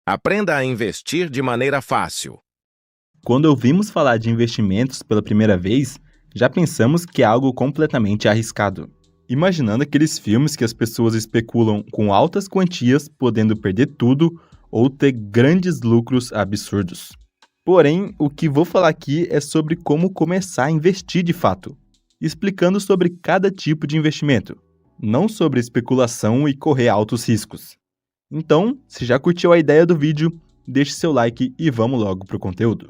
Aprenda a investir de maneira fácil. Quando ouvimos falar de investimentos pela primeira vez, já pensamos que é algo completamente arriscado. Imaginando aqueles filmes que as pessoas especulam com altas quantias, podendo perder tudo ou ter grandes lucros absurdos. Porém, o que vou falar aqui é sobre como começar a investir de fato, explicando sobre cada tipo de investimento, não sobre especulação e correr altos riscos. Então, se já curtiu a ideia do vídeo, deixe seu like e vamos logo para o conteúdo.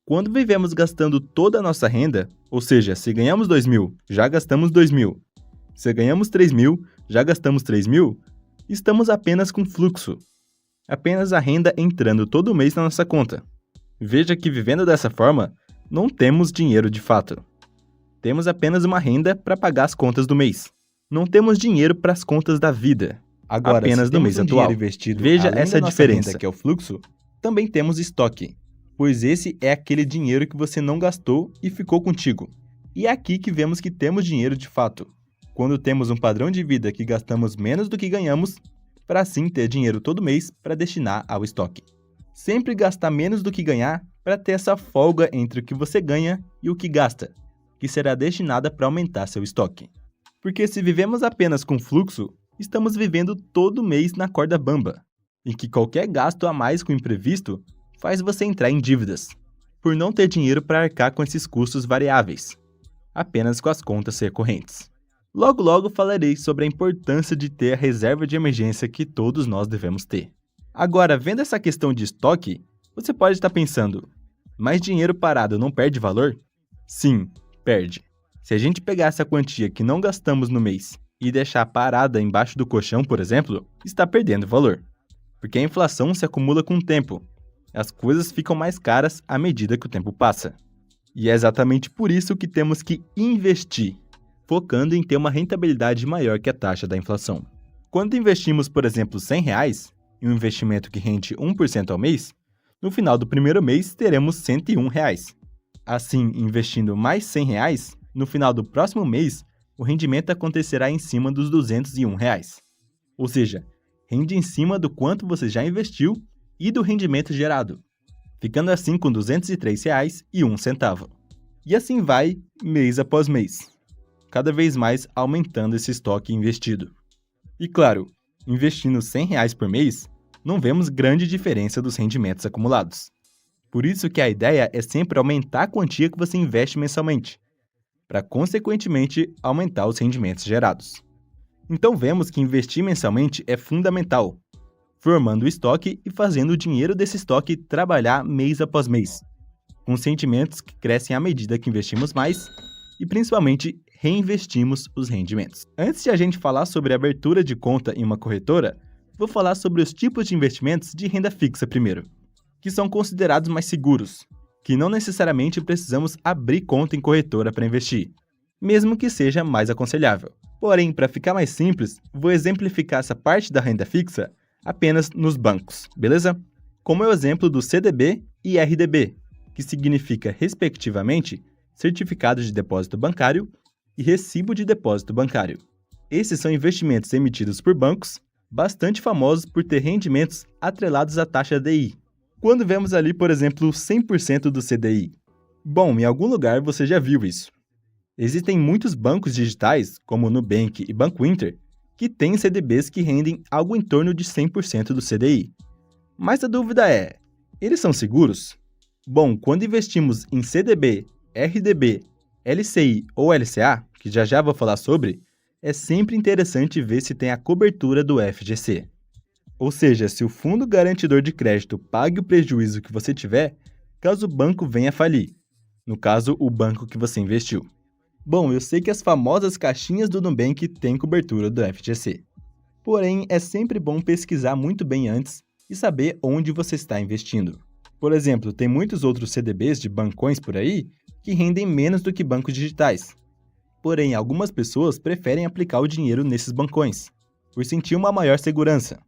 Quando vivemos gastando toda a nossa renda, ou seja, se ganhamos 2.000, já gastamos 2.000. Se ganhamos 3.000, já gastamos 3.000, estamos apenas com fluxo. Apenas a renda entrando todo mês na nossa conta. Veja que vivendo dessa forma, não temos dinheiro de fato. Temos apenas uma renda para pagar as contas do mês. Não temos dinheiro para as contas da vida. Agora, apenas no mês atual. Veja essa diferença, que é o fluxo. Também temos estoque, pois esse é aquele dinheiro que você não gastou e ficou contigo. E é aqui que vemos que temos dinheiro de fato, quando temos um padrão de vida que gastamos menos do que ganhamos, para assim ter dinheiro todo mês para destinar ao estoque. Sempre gastar menos do que ganhar para ter essa folga entre o que você ganha e o que gasta, que será destinada para aumentar seu estoque. Porque se vivemos apenas com fluxo, estamos vivendo todo mês na corda bamba, em que qualquer gasto a mais com o imprevisto faz você entrar em dívidas, por não ter dinheiro para arcar com esses custos variáveis, apenas com as contas recorrentes. Logo logo falarei sobre a importância de ter a reserva de emergência que todos nós devemos ter. Agora, vendo essa questão de estoque, você pode estar pensando, mas dinheiro parado não perde valor? Sim, perde. Se a gente pegar essa quantia que não gastamos no mês e deixar parada embaixo do colchão, por exemplo, está perdendo valor. Porque a inflação se acumula com o tempo. As coisas ficam mais caras à medida que o tempo passa. E é exatamente por isso que temos que investir, focando em ter uma rentabilidade maior que a taxa da inflação. Quando investimos, por exemplo, R$100 em um investimento que rende 1% ao mês, no final do primeiro mês teremos R$101. Assim, investindo mais R$100, no final do próximo mês, o rendimento acontecerá em cima dos R$201. Ou seja, rende em cima do quanto você já investiu e do rendimento gerado, ficando assim com R$203,01. E assim vai, mês após mês, cada vez mais aumentando esse estoque investido. E claro, investindo R$100 por mês, não vemos grande diferença dos rendimentos acumulados. Por isso que a ideia é sempre aumentar a quantia que você investe mensalmente, para, consequentemente, aumentar os rendimentos gerados. Então vemos que investir mensalmente é fundamental, formando o estoque e fazendo o dinheiro desse estoque trabalhar mês após mês, com sentimentos que crescem à medida que investimos mais e, principalmente, reinvestimos os rendimentos. Antes de a gente falar sobre a abertura de conta em uma corretora, vou falar sobre os tipos de investimentos de renda fixa primeiro, que são considerados mais seguros, que não necessariamente precisamos abrir conta em corretora para investir, mesmo que seja mais aconselhável. Porém, para ficar mais simples, vou exemplificar essa parte da renda fixa apenas nos bancos, beleza? Como é o exemplo do CDB e RDB, que significa, respectivamente, Certificado de Depósito Bancário e Recibo de Depósito Bancário. Esses são investimentos emitidos por bancos, bastante famosos por ter rendimentos atrelados à taxa DI. Quando vemos ali, por exemplo, 100% do CDI. Bom, em algum lugar você já viu isso. Existem muitos bancos digitais, como o Nubank e Banco Inter, que têm CDBs que rendem algo em torno de 100% do CDI. Mas a dúvida é, eles são seguros? Bom, quando investimos em CDB, RDB, LCI ou LCA, que já vou falar sobre, é sempre interessante ver se tem a cobertura do FGC. Ou seja, se o Fundo Garantidor de Crédito pague o prejuízo que você tiver, caso o banco venha a falir. No caso, o banco que você investiu. Bom, eu sei que as famosas caixinhas do Nubank têm cobertura do FGC. Porém, é sempre bom pesquisar muito bem antes e saber onde você está investindo. Por exemplo, tem muitos outros CDBs de bancões por aí que rendem menos do que bancos digitais. Porém, algumas pessoas preferem aplicar o dinheiro nesses bancões, por sentir uma maior segurança.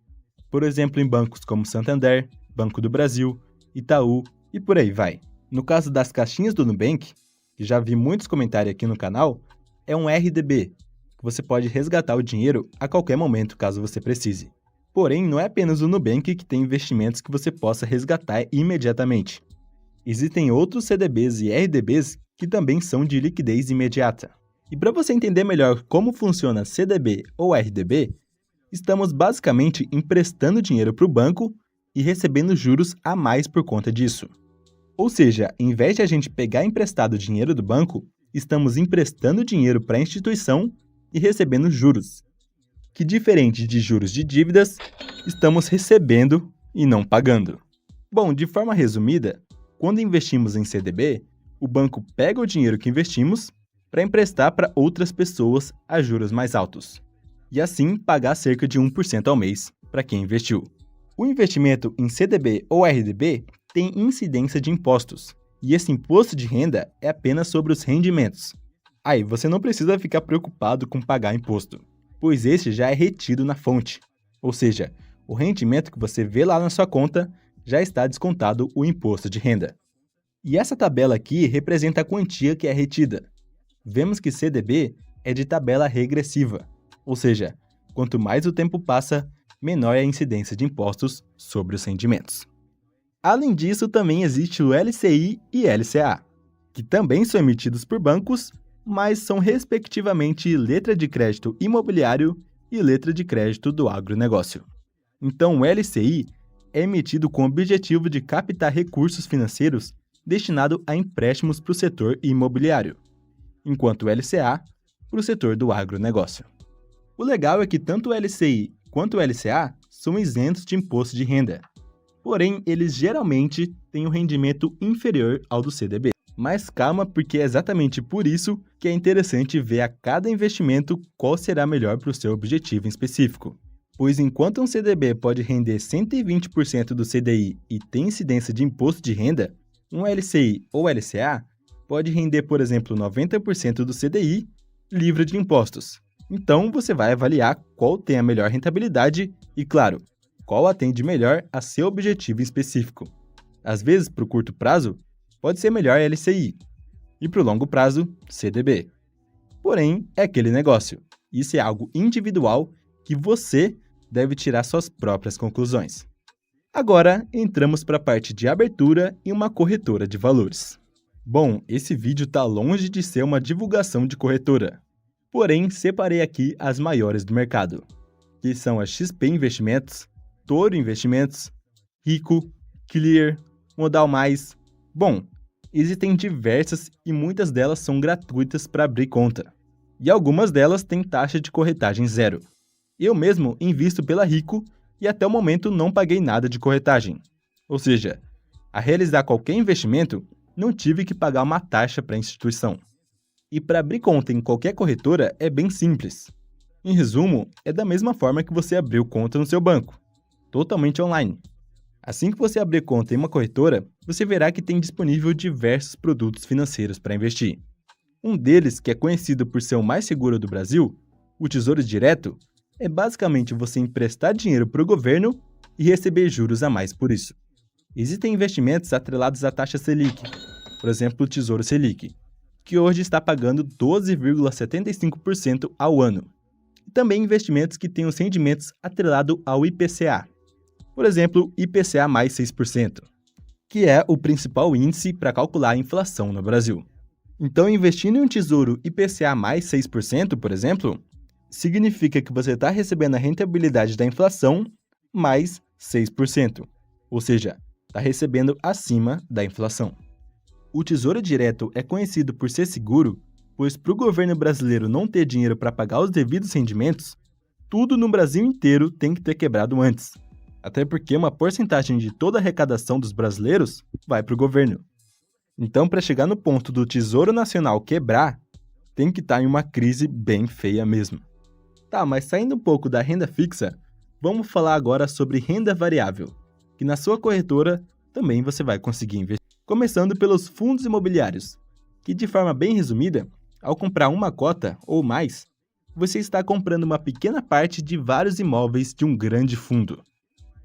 Por exemplo, em bancos como Santander, Banco do Brasil, Itaú e por aí vai. No caso das caixinhas do Nubank, que já vi muitos comentários aqui no canal, é um RDB, que você pode resgatar o dinheiro a qualquer momento caso você precise. Porém, não é apenas o Nubank que tem investimentos que você possa resgatar imediatamente. Existem outros CDBs e RDBs que também são de liquidez imediata. E para você entender melhor como funciona CDB ou RDB, estamos basicamente emprestando dinheiro para o banco e recebendo juros a mais por conta disso. Ou seja, em vez de a gente pegar emprestado o dinheiro do banco, estamos emprestando dinheiro para a instituição e recebendo juros, que, diferente de juros de dívidas, estamos recebendo e não pagando. Bom, de forma resumida, quando investimos em CDB, o banco pega o dinheiro que investimos para emprestar para outras pessoas a juros mais altos, e assim pagar cerca de 1% ao mês para quem investiu. O investimento em CDB ou RDB tem incidência de impostos, e esse imposto de renda é apenas sobre os rendimentos. Aí você não precisa ficar preocupado com pagar imposto, pois este já é retido na fonte, ou seja, o rendimento que você vê lá na sua conta já está descontado o imposto de renda. E essa tabela aqui representa a quantia que é retida. Vemos que CDB é de tabela regressiva, ou seja, quanto mais o tempo passa, menor é a incidência de impostos sobre os rendimentos. Além disso, também existe o LCI e LCA, que também são emitidos por bancos, mas são respectivamente letra de crédito imobiliário e letra de crédito do agronegócio. Então, o LCI é emitido com o objetivo de captar recursos financeiros destinado a empréstimos para o setor imobiliário, enquanto o LCA para o setor do agronegócio. O legal é que tanto o LCI quanto o LCA são isentos de imposto de renda, porém eles geralmente têm um rendimento inferior ao do CDB. Mas calma, porque é exatamente por isso que é interessante ver a cada investimento qual será melhor para o seu objetivo em específico. Pois enquanto um CDB pode render 120% do CDI e tem incidência de imposto de renda, um LCI ou LCA pode render, por exemplo, 90% do CDI livre de impostos. Então você vai avaliar qual tem a melhor rentabilidade e, claro, qual atende melhor a seu objetivo específico. Às vezes, para o curto prazo, pode ser melhor LCI, e para o longo prazo, CDB. Porém, é aquele negócio. Isso é algo individual que você deve tirar suas próprias conclusões. Agora, entramos para a parte de abertura e uma corretora de valores. Bom, esse vídeo está longe de ser uma divulgação de corretora. Porém, separei aqui as maiores do mercado, que são a XP Investimentos, Toro Investimentos, Rico, Clear, Modal Mais. Bom, existem diversas e muitas delas são gratuitas para abrir conta. E algumas delas têm taxa de corretagem zero. Eu mesmo invisto pela Rico e até o momento não paguei nada de corretagem. Ou seja, a realizar qualquer investimento, não tive que pagar uma taxa para a instituição. E para abrir conta em qualquer corretora é bem simples. Em resumo, é da mesma forma que você abriu conta no seu banco, totalmente online. Assim que você abrir conta em uma corretora, você verá que tem disponível diversos produtos financeiros para investir. Um deles, que é conhecido por ser o mais seguro do Brasil, o Tesouro Direto, é basicamente você emprestar dinheiro para o governo e receber juros a mais por isso. Existem investimentos atrelados à taxa Selic, por exemplo, o Tesouro Selic, que hoje está pagando 12,75% ao ano. E também investimentos que têm os rendimentos atrelados ao IPCA, por exemplo, IPCA mais 6%, que é o principal índice para calcular a inflação no Brasil. Então, investindo em um tesouro IPCA mais 6%, por exemplo, significa que você está recebendo a rentabilidade da inflação mais 6%, ou seja, está recebendo acima da inflação. O Tesouro Direto é conhecido por ser seguro, pois para o governo brasileiro não ter dinheiro para pagar os devidos rendimentos, tudo no Brasil inteiro tem que ter quebrado antes. Até porque uma porcentagem de toda a arrecadação dos brasileiros vai para o governo. Então, para chegar no ponto do Tesouro Nacional quebrar, tem que estar em uma crise bem feia mesmo. Tá, mas saindo um pouco da renda fixa, vamos falar agora sobre renda variável, que na sua corretora também você vai conseguir investir. Começando pelos fundos imobiliários, que de forma bem resumida, ao comprar uma cota ou mais, você está comprando uma pequena parte de vários imóveis de um grande fundo.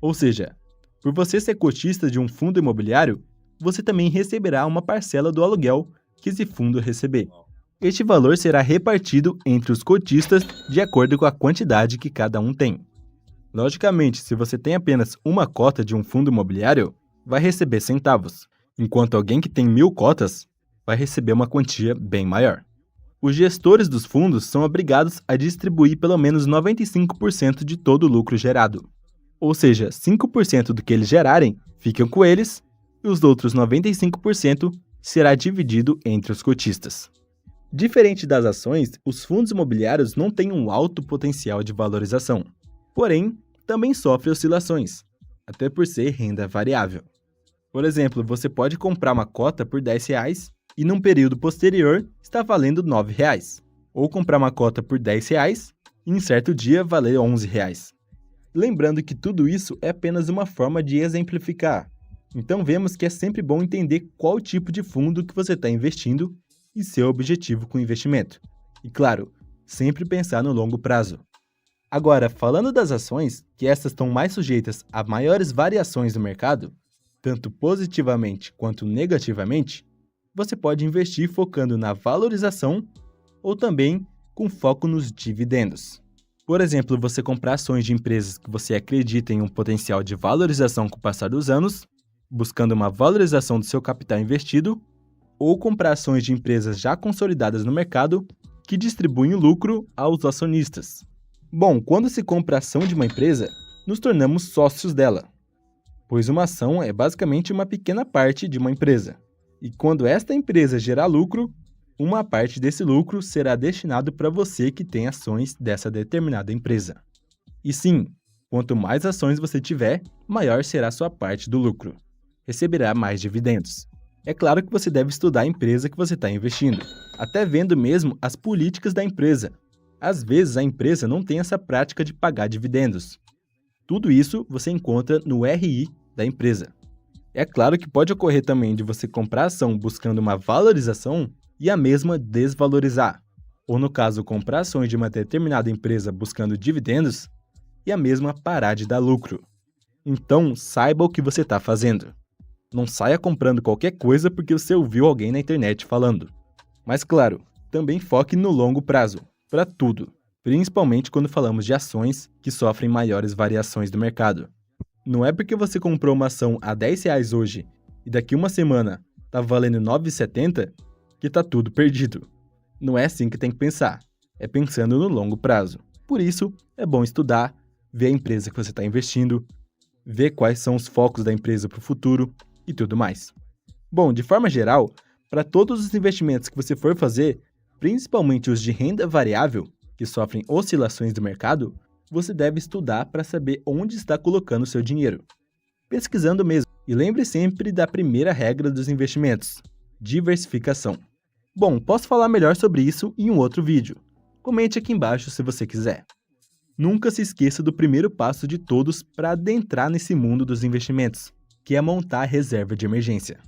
Ou seja, por você ser cotista de um fundo imobiliário, você também receberá uma parcela do aluguel que esse fundo receber. Este valor será repartido entre os cotistas de acordo com a quantidade que cada um tem. Logicamente, se você tem apenas uma cota de um fundo imobiliário, vai receber centavos, enquanto alguém que tem 1.000 cotas vai receber uma quantia bem maior. Os gestores dos fundos são obrigados a distribuir pelo menos 95% de todo o lucro gerado. Ou seja, 5% do que eles gerarem ficam com eles e os outros 95% será dividido entre os cotistas. Diferente das ações, os fundos imobiliários não têm um alto potencial de valorização. Porém, também sofrem oscilações, até por ser renda variável. Por exemplo, você pode comprar uma cota por R$10 e num período posterior está valendo R$9. Ou comprar uma cota por R$10 e em certo dia valer R$11. Lembrando que tudo isso é apenas uma forma de exemplificar. Então vemos que é sempre bom entender qual tipo de fundo que você está investindo e seu objetivo com o investimento. E claro, sempre pensar no longo prazo. Agora, falando das ações, que essas estão mais sujeitas a maiores variações do mercado, tanto positivamente quanto negativamente, você pode investir focando na valorização ou também com foco nos dividendos. Por exemplo, você comprar ações de empresas que você acredita em um potencial de valorização com o passar dos anos, buscando uma valorização do seu capital investido, ou comprar ações de empresas já consolidadas no mercado que distribuem o lucro aos acionistas. Bom, quando se compra a ação de uma empresa, nos tornamos sócios dela, pois uma ação é basicamente uma pequena parte de uma empresa. E quando esta empresa gerar lucro, uma parte desse lucro será destinado para você que tem ações dessa determinada empresa. E sim, quanto mais ações você tiver, maior será a sua parte do lucro. Receberá mais dividendos. É claro que você deve estudar a empresa que você está investindo, até vendo mesmo as políticas da empresa. Às vezes a empresa não tem essa prática de pagar dividendos. Tudo isso você encontra no RI da empresa. É claro que pode ocorrer também de você comprar ação buscando uma valorização e a mesma desvalorizar. Ou no caso, comprar ações de uma determinada empresa buscando dividendos e a mesma parar de dar lucro. Então, saiba o que você está fazendo. Não saia comprando qualquer coisa porque você ouviu alguém na internet falando. Mas claro, também foque no longo prazo, para tudo, principalmente quando falamos de ações que sofrem maiores variações do mercado. Não é porque você comprou uma ação a R$10 hoje e daqui uma semana está valendo R$9,70 que está tudo perdido. Não é assim que tem que pensar, é pensando no longo prazo. Por isso, é bom estudar, ver a empresa que você está investindo, ver quais são os focos da empresa para o futuro e tudo mais. Bom, de forma geral, para todos os investimentos que você for fazer, principalmente os de renda variável, que sofrem oscilações do mercado, você deve estudar para saber onde está colocando seu dinheiro. Pesquisando mesmo. E lembre sempre da primeira regra dos investimentos: diversificação. Bom, posso falar melhor sobre isso em um outro vídeo. Comente aqui embaixo se você quiser. Nunca se esqueça do primeiro passo de todos para adentrar nesse mundo dos investimentos, que é montar a reserva de emergência.